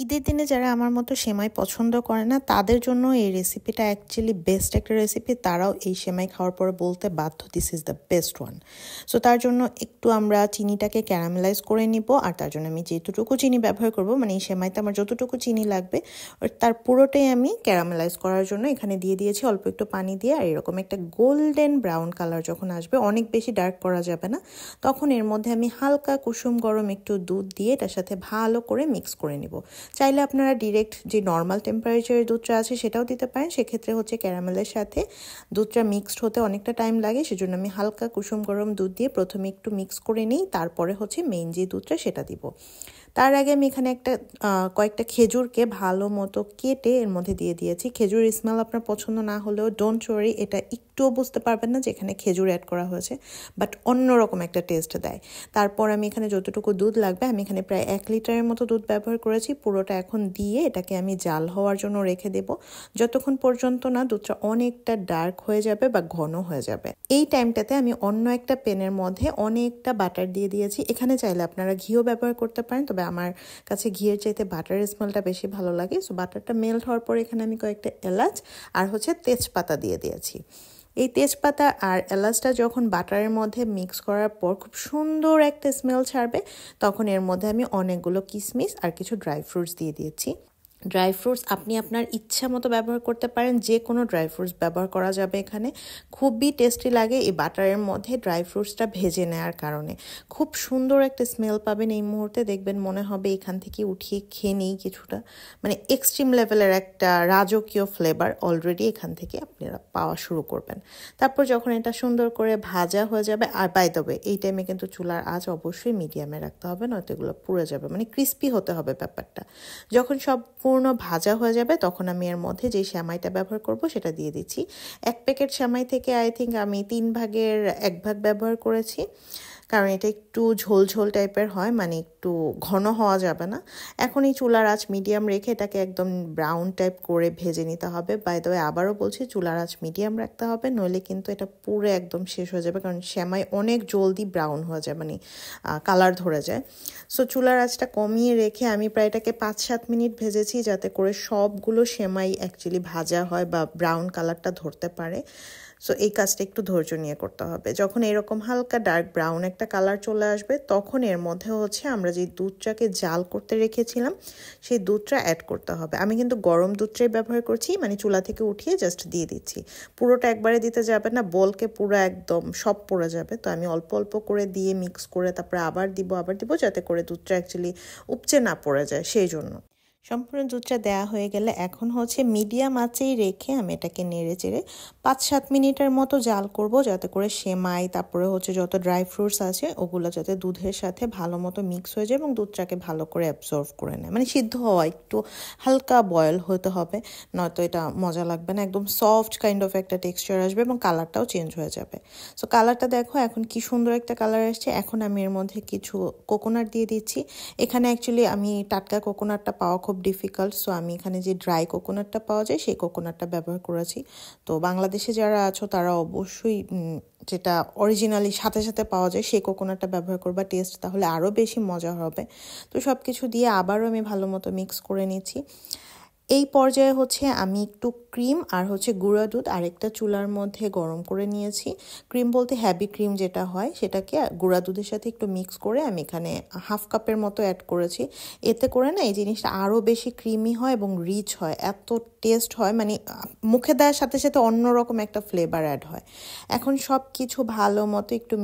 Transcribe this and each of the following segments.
ঈদের দিনে যারা আমার মতো সেমাই পছন্দ করে না তাদের জন্য এই রেসিপিটা অ্যাকচুয়ালি বেস্ট একটা রেসিপি। তারাও এই সেমাই খাওয়ার পরে বলতে বাধ্য this is the best one. So তার জন্য একটু আমরা চিনিটাকে ক্যারামেলাইজ করে নিব। আর তার জন্য আমি যেটুকু চিনি ব্যবহার করব, মানে এই সেমাইতে আমার যতটুকু চিনি লাগবে তার পুরোটাই আমি ক্যারামেলাইজ করার জন্য এখানে দিয়ে দিয়েছি অল্প একটু পানি দিয়ে। আর এরকম একটা গোল্ডেন ব্রাউন কালার যখন আসবে, অনেক বেশি ডার্ক করা যাবে না, তখন এর মধ্যে আমি হালকা কুসুম গরম একটু দুধ দিয়ে এটার সাথে ভালো করে মিক্স করে নিব। চাইলে আপনারা ডিরেক্ট যে নর্মাল টেম্পারেচারের দুধটা আছে সেটাও দিতে পারেন। সেক্ষেত্রে হচ্ছে ক্যারামেলের সাথে দুধটা মিক্সড হতে অনেকটা টাইম লাগে, সেজন্য আমি হালকা কুসুম গরম দুধ দিয়ে প্রথমে একটু মিক্স করে নিই, তারপরে হচ্ছে মেইন যে দুধটা সেটা দিব। তার আগে আমি এখানে কয়েকটা খেজুরকে ভালো মতো কেটে এর মধ্যে দিয়ে দিয়েছি। খেজুর স্মেল আপনার পছন্দ না হলেও ডোন্ট ওয়ারি, এটা একটুও বুঝতে পারবেন না যে এখানে খেজুর অ্যাড করা হয়েছে, বাট অন্যরকম একটা টেস্ট দেয়। তারপর আমি এখানে যতটুকু দুধ লাগবে, আমি এখানে প্রায় 1 লিটারের মতো দুধ ব্যবহার করেছি। পুরোটা এখন দিয়ে এটাকে আমি জাল হওয়ার জন্য রেখে দেব, যতক্ষণ পর্যন্ত না দুধটা অনেকটা ডার্ক হয়ে যাবে বা ঘন হয়ে যাবে। এই টাইমটাতে আমি অন্য একটা প্যানের মধ্যে অনেকটা বাটার দিয়ে দিয়েছি। এখানে চাইলে আপনারা ঘিও ব্যবহার করতে পারেন, তবে আমার কাছে ঘিয়ের চাইতে বাটারের স্মেলটা বেশি ভালো লাগে। সো বাটারটা মেল্ট হওয়ার পর এখানে আমি কয়েকটা এলাচ আর তেজপাতা দিয়ে দিয়েছি। এই তেজপাতা আর এলাচটা যখন বাটারের মধ্যে মিক্স করার পর খুব সুন্দর একটা স্মেল ছাড়বে, তখন এর মধ্যে আমি অনেকগুলো কিশমিশ আর কিছু ড্রাই ফ্রুটস দিয়ে দিয়েছি। ড্রাই ফ্রুটস আপনি আপনার ইচ্ছা মতো ব্যবহার করতে পারেন, যে কোনো ড্রাই ফ্রুটস ব্যবহার করা যাবে এখানে। খুবই টেস্টি লাগে এই বাটারের মধ্যে ড্রাই ফ্রুটসটা ভেজে নেওয়ার কারণে। খুব সুন্দর একটা স্মেল পাবেন এই মুহূর্তে, দেখবেন মনে হবে এখান থেকে উঠিয়ে খেয়ে নিই কিছুটা, মানে এক্সট্রিম লেভেলের একটা রাজকীয় ফ্লেভার অলরেডি এখান থেকে আপনারা পাওয়া শুরু করবেন। তারপর যখন এটা সুন্দর করে ভাজা হয়ে যাবে, আর বাই দ্য ওয়ে এই টাইমে কিন্তু চুলার আঁচ অবশ্যই মিডিয়ামে রাখতে হবে, নয়তো এগুলো পুড়ে যাবে, মানে ক্রিস্পি হতে হবে ব্যাপারটা। যখন সব পূর্ণ ভাজা হয়ে যাবে তখন আমি এর মধ্যে যে সেমাইটা ব্যবহার করব সেটা দিয়ে দিচ্ছি। 1 প্যাকেট সেমাই থেকে আই থিঙ্ক আমি 3 ভাগের 1 ভাগ ব্যবহার করেছি, কারণ এটা একটু ঝোল ঝোল টাইপের হয়, মানে একটু ঘন হওয়া যাবে না। এখন এই চুলার আঁচ মিডিয়াম রেখে এটাকে একদম ব্রাউন টাইপ করে ভেজে নিতে হবে। বাই দ্য ওয়ে আবারও বলছি, চুলার আঁচ মিডিয়াম রাখতে হবে, নইলে কিন্তু এটা পুরো একদম শেষ হয়ে যাবে, কারণ সেমাই অনেক জলদি ব্রাউন হয়ে যায়, মানে কালার ধরে যায়। সো চুলার আঁচটা কমিয়ে রেখে আমি প্রায় এটাকে 5-7 মিনিট ভেজেছি, যাতে করে সবগুলো সেমাই অ্যাকচুয়ালি ভাজা হয় বা ব্রাউন কালারটা ধরতে পারে। সো এই কাজটা একটু ধৈর্য নিয়ে করতে হবে। যখন এরকম হালকা ডার্ক ব্রাউন একটা কালার চলে আসবে, তখন এর মধ্যে আমরা যে দুধটাকে জাল করতে রেখেছিলাম সেই দুধটা অ্যাড করতে হবে। আমি কিন্তু গরম দুধটাই ব্যবহার করছি, মানে চুলা থেকে উঠিয়ে জাস্ট দিয়ে দিচ্ছি। পুরোটা একবারে দিতে যাবে না, বলকে পুরো একদম সব পড়ে যাবে। তো আমি অল্প অল্প করে দিয়ে মিক্স করে তারপরে আবার দিব, যাতে করে দুধটা অ্যাকচুয়ালি উপচে না পড়ে যায়, সেই জন্য। সম্পূর্ণ দুধটা দেওয়া হয়ে গেলে এখন মিডিয়াম আঁচেই রেখে আমি এটাকে নেড়ে চেড়ে 5-7 মিনিটের মতো জাল করব, যাতে করে সেমাই তারপরে যত ড্রাই ফ্রুটস আছে ওগুলো যাতে দুধের সাথে ভালো মতো মিক্স হয়ে যায় এবং দুধটাকে ভালো করে অ্যাবজর্ভ করে নেয়, মানে সিদ্ধ হওয়া, একটু হালকা বয়েল হতে হবে, নয়তো এটা মজা লাগবে না। একদম সফট কাইন্ড অফ একটা টেক্সচার আসবে এবং কালারটাও চেঞ্জ হয়ে যাবে। সো কালারটা দেখো এখন কি সুন্দর একটা কালার আসছে। এখন আমি এর মধ্যে কিছু কোকোনাট দিয়ে দিচ্ছি। এখানে অ্যাকচুয়ালি আমি টাটকা কোকোনাটটা পাওয়া খুব ডিফিকাল্ট, সো আমি এখানে যে ড্রাই কোকোনাটটা পাওয়া যায় সেই কোকোনাটটা ব্যবহার করেছি। তো বাংলাদেশে যারা আছো তারা অবশ্যই যেটা অরিজিনালি সাথে সাথে পাওয়া যায় সেই কোকোনাটটা ব্যবহার করবা, টেস্ট তাহলে আরও বেশি মজা হবে। তো সব কিছু দিয়ে আবারও আমি ভালো মতো মিক্স করে নিচ্ছি। এই পর্যায়ে আমি একটু ক্রিম আর গুঁড়া দুধ আরেকটা চুলার মধ্যে গরম করে নিয়েছি। ক্রিম বলতে হ্যাভি ক্রিম যেটা হয় সেটাকে গুঁড়া দুধের সাথে একটু মিক্স করে আমি এখানে 1/2 কাপের মতো অ্যাড করেছি। এতে করে না এই জিনিসটা আরও বেশি ক্রিমি হয় এবং রিচ হয়, এত টেস্ট হয়, মানে মুখে দেওয়ার সাথে সাথে অন্যরকম একটা ফ্লেভার অ্যাড হয়। এখন সব কিছু ভালো মতো একটু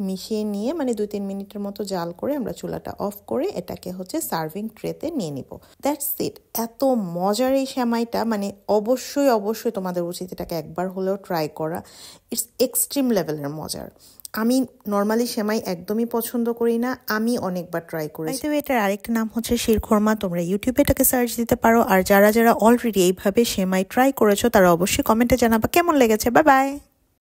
মিশিয়ে নিয়ে, মানে 2-3 মিনিটের মতো জাল করে আমরা চুলাটা অফ করে এটাকে সার্ভিং ট্রেতে নিয়ে নিব। That's it. এত মজার এই সেমাইটা, মানে অবশ্যই তোমাদের উচিত এটাকে একবার হলেও ট্রাই করা। ইটস এক্সট্রিম লেভেলের মজার। আমি নর্মালি সেমাই একদমই পছন্দ করি না, আমি অনেকবার ট্রাই করেছি। এটার আরেকটা নাম শিরখোরমা, তোমরা ইউটিউবে এটাকে সার্চ দিতে পারো। আর যারা অলরেডি এইভাবে সেমাই ট্রাই করেছো তারা অবশ্যই কমেন্টে জানাবা কেমন লেগেছে। Bye bye.